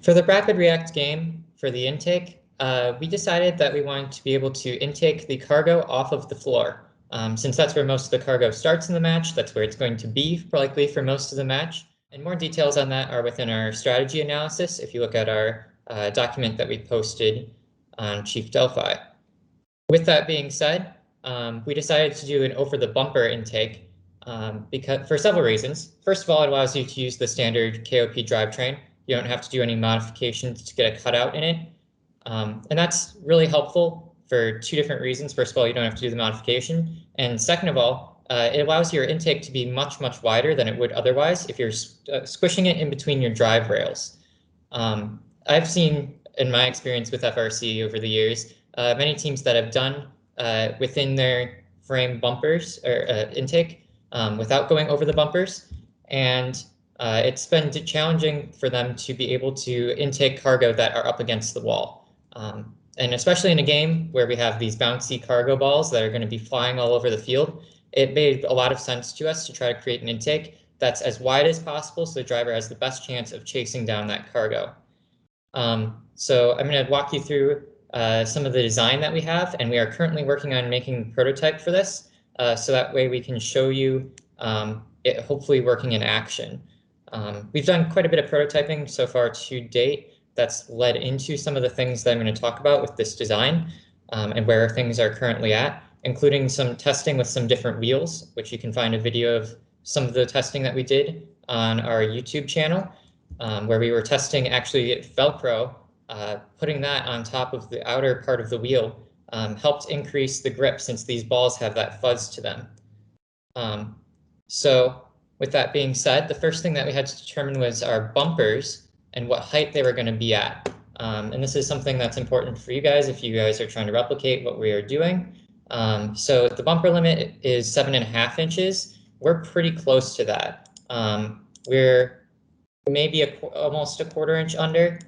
For the Rapid React game, for the intake, we decided that we wanted to be able to intake the cargo off of the floor. Since that's where most of the cargo starts in the match, that's where it's going to be likely for most of the match. And more details on that are within our strategy analysis if you look at our document that we posted on Chief Delphi. With that being said, we decided to do an over-the-bumper intake for several reasons. First of all, it allows you to use the standard KOP drivetrain. You don't have to do any modifications to get a cutout in it. And that's really helpful for two different reasons. First of all, you don't have to do the modification. And second of all, it allows your intake to be much, much wider than it would otherwise if you're squishing it in between your drive rails. I've seen, in my experience with FRC over the years, many teams that have done within their frame bumpers or intake without going over the bumpers. And it's been challenging for them to be able to intake cargo that are up against the wall. And especially in a game where we have these bouncy cargo balls that are going to be flying all over the field, it made a lot of sense to us to try to create an intake that's as wide as possible so the driver has the best chance of chasing down that cargo. So I'm going to walk you through some of the design that we have, and we are currently working on making a prototype for this, so that way we can show you it hopefully working in action. We've done quite a bit of prototyping so far to date that's led into some of the things that I'm going to talk about with this design and where things are currently at, including some testing with some different wheels, which you can find a video of some of the testing that we did on our YouTube channel, where we were testing actually Velcro. Putting that on top of the outer part of the wheel helped increase the grip since these balls have that fuzz to them. So with that being said, the first thing that we had to determine was our bumpers and what height they were going to be at. And this is something that's important for you guys if you guys are trying to replicate what we are doing. So the bumper limit is 7.5 inches. We're pretty close to that. We're maybe almost a 1/4 inch under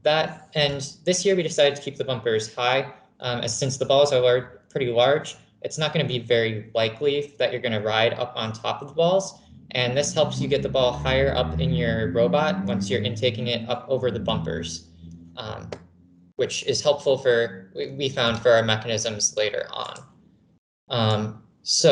that. And this year we decided to keep the bumpers high, as since the balls are pretty large, it's not going to be very likely that you're going to ride up on top of the balls. And this helps you get the ball higher up in your robot once you're intaking it up over the bumpers, which is helpful for, we found, for our mechanisms later on. If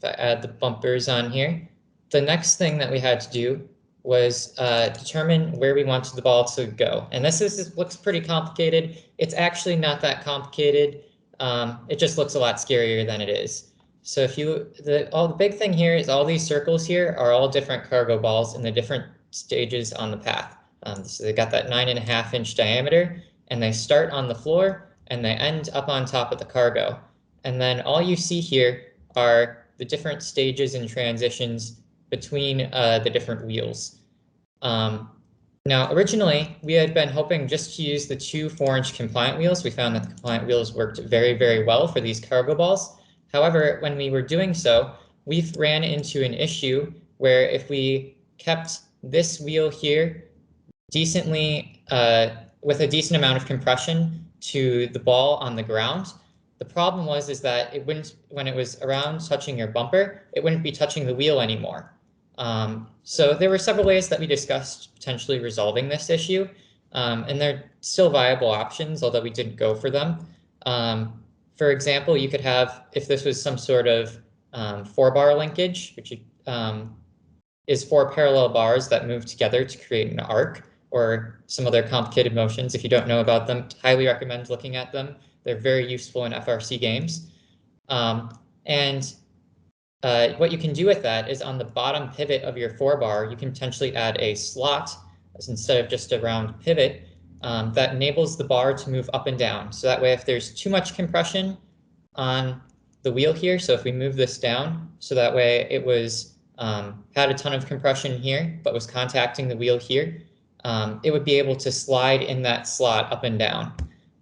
I add the bumpers on here, the next thing that we had to do was determine where we wanted the ball to go. And this looks pretty complicated. It's actually not that complicated. It just looks a lot scarier than it is. So if the big thing here is all these circles here are all different cargo balls in the different stages on the path. So they got that 9.5 inch diameter, and they start on the floor and they end up on top of the cargo. And then all you see here are the different stages and transitions between the different wheels. Now, originally, we had been hoping just to use the 2 4-inch compliant wheels. We found that the compliant wheels worked very, very well for these cargo balls. However, when we were doing so, we ran into an issue where if we kept this wheel here decently, with a decent amount of compression to the ball on the ground, the problem is that it wouldn't, when it was around touching your bumper, it wouldn't be touching the wheel anymore. So there were several ways that we discussed potentially resolving this issue, and they're still viable options, although we didn't go for them. For example, you could have, if this was some sort of 4-bar linkage, which is 4 parallel bars that move together to create an arc, or some other complicated motions. If you don't know about them, highly recommend looking at them. They're very useful in FRC games. What you can do with that is on the bottom pivot of your 4-bar, you can potentially add a slot instead of just a round pivot that enables the bar to move up and down. So that way, if there's too much compression on the wheel here, so if we move this down, so that way it was had a ton of compression here, but was contacting the wheel here, it would be able to slide in that slot up and down.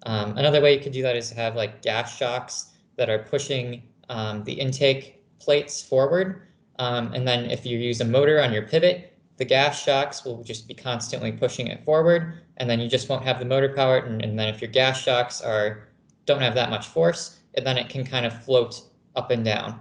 Another way you could do that is to have like gas shocks that are pushing the intake plates forward, and then if you use a motor on your pivot, the gas shocks will just be constantly pushing it forward, and then you just won't have the motor power, and then if your gas shocks don't have that much force, then it can kind of float up and down.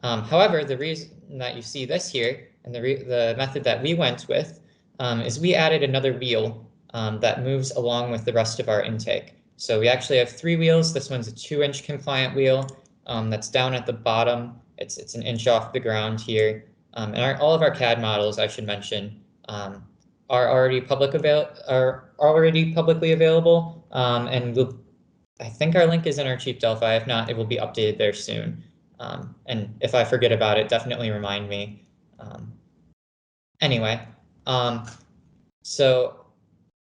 However, the reason that you see this here, and the method that we went with, is we added another wheel that moves along with the rest of our intake. So we actually have 3 wheels. This one's a 2-inch compliant wheel that's down at the bottom. It's an inch off the ground here. And all of our CAD models, I should mention, are already publicly available. And I think our link is in our Chief Delphi. If not, it will be updated there soon. And if I forget about it, definitely remind me. Anyway, so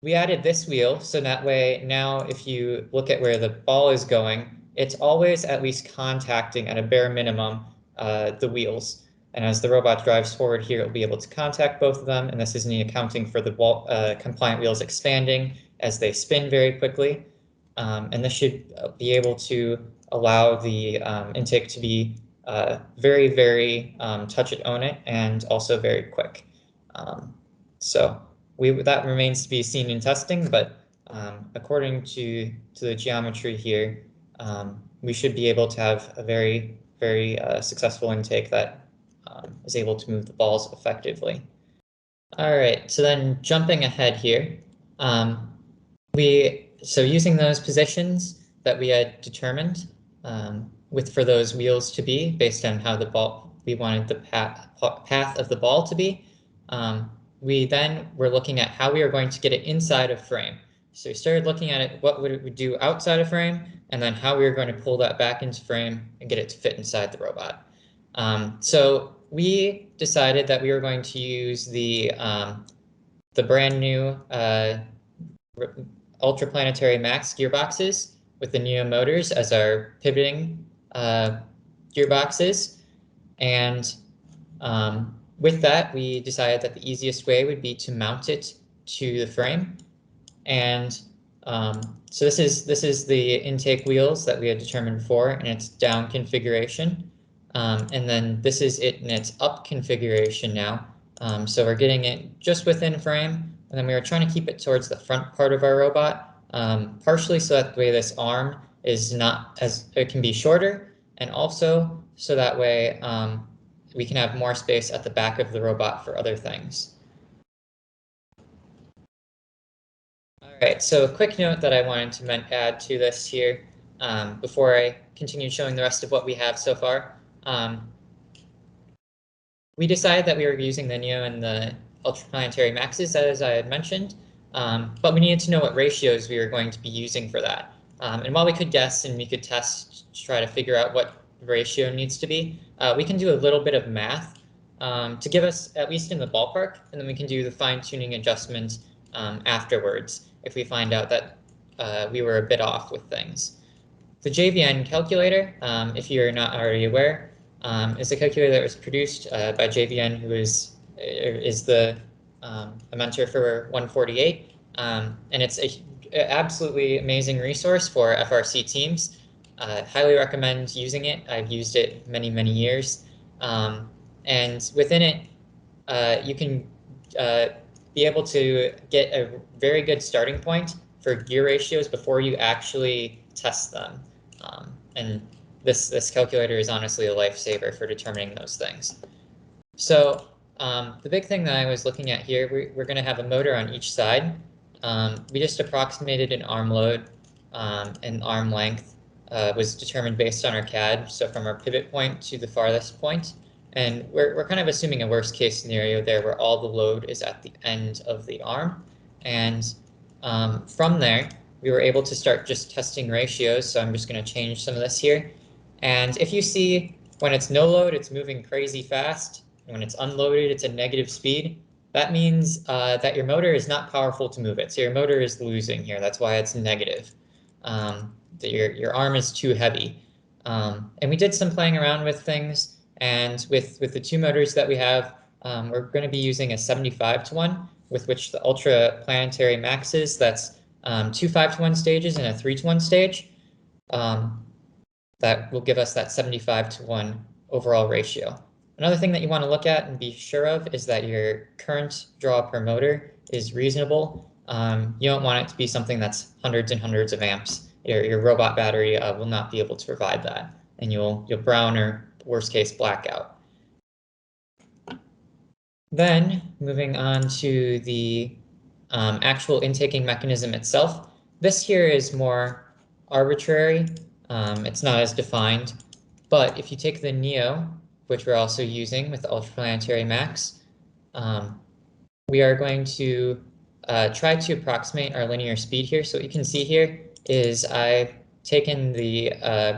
we added this wheel, so that way now if you look at where the ball is going, it's always at least contacting at a bare minimum the wheels. And as the robot drives forward here, it'll be able to contact both of them, and this isn't accounting for the compliant wheels expanding as they spin very quickly. And this should be able to allow the intake to be very, very touch it, own it, and also very quick. So that remains to be seen in testing, but according to the geometry here, we should be able to have a very, very successful intake that is able to move the balls effectively. All right, so then jumping ahead here, so using those positions that we had determined for those wheels to be based on how we wanted the path of the ball to be, we then were looking at how we are going to get it inside of frame. So we started looking at it, what would it do outside of frame, and then how we were going to pull that back into frame and get it to fit inside the robot. So we decided that we were going to use the brand new Ultraplanetary Max gearboxes with the Neo motors as our pivoting gearboxes. And with that, we decided that the easiest way would be to mount it to the frame. And so this is the intake wheels that we had determined before in its down configuration. And then this is it in its up configuration now. So we're getting it just within frame, and then we were trying to keep it towards the front part of our robot, partially so that the way this arm is it can be shorter, and also so that way we can have more space at the back of the robot for other things. All right, so a quick note that I wanted to add to this here before I continue showing the rest of what we have so far. We decided that we were using the Neo and the Ultraplanetary Maxes, as I had mentioned, but we needed to know what ratios we were going to be using for that. And while we could guess and we could test to try to figure out what the ratio needs to be, we can do a little bit of math to give us at least in the ballpark, and then we can do the fine-tuning adjustment afterwards if we find out that we were a bit off with things. The JVN calculator, if you're not already aware, is a calculator that was produced by JVN, who is the a mentor for 148, and it's an absolutely amazing resource for FRC teams. Highly recommend using it. I've used it many, many years, and within it, you can be able to get a very good starting point for gear ratios before you actually test them. And this calculator is honestly a lifesaver for determining those things. So the big thing that I was looking at here, we're going to have a motor on each side. We just approximated an arm load, and arm length was determined based on our CAD, so from our pivot point to the farthest point. And we're kind of assuming a worst case scenario there where all the load is at the end of the arm. And from there, we were able to start just testing ratios. So I'm just going to change some of this here. And if you see when it's no load, it's moving crazy fast. And when it's unloaded, it's a negative speed. That means that your motor is not powerful to move it. So your motor is losing here. That's why it's negative. That your arm is too heavy. And we did some playing around with things. And with the 2 motors that we have, we're going to be using a 75-to-1, with which the Ultraplanetary Maxes, that's 2 5-to-1 stages and a 3-to-1 stage. That will give us that 75-to-1 overall ratio. Another thing that you want to look at and be sure of is that your current draw per motor is reasonable. You don't want it to be something that's hundreds and hundreds of amps. Your robot battery will not be able to provide that, and you'll brown or worst case blackout. Then moving on to the actual intaking mechanism itself. This here is more arbitrary. It's not as defined. But if you take the NEO, which we're also using with ultraplanetary max, we are going to try to approximate our linear speed here. So what you can see here is I've taken the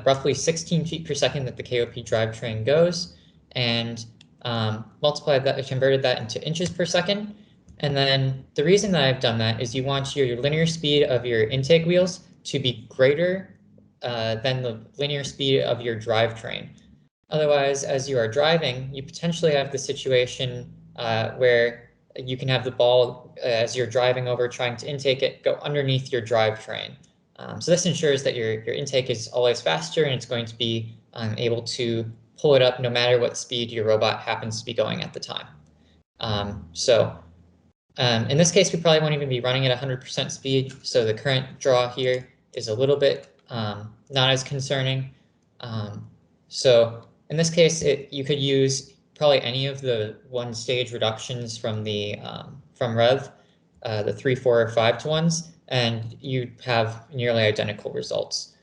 roughly 16 feet per second that the KOP drivetrain goes and multiplied that, converted that into inches per second. And then the reason that I've done that is you want your linear speed of your intake wheels to be greater than the linear speed of your drivetrain. Otherwise, as you are driving, you potentially have the situation where you can have the ball as you're driving over trying to intake it go underneath your drivetrain. So this ensures that your intake is always faster and it's going to be able to pull it up no matter what speed your robot happens to be going at the time. In this case, we probably won't even be running at 100% speed, so the current draw here is a little bit not as concerning. So in this case, you could use probably any of the one-stage reductions from the from Rev, the 3, 4, or 5 to ones, and you'd have nearly identical results.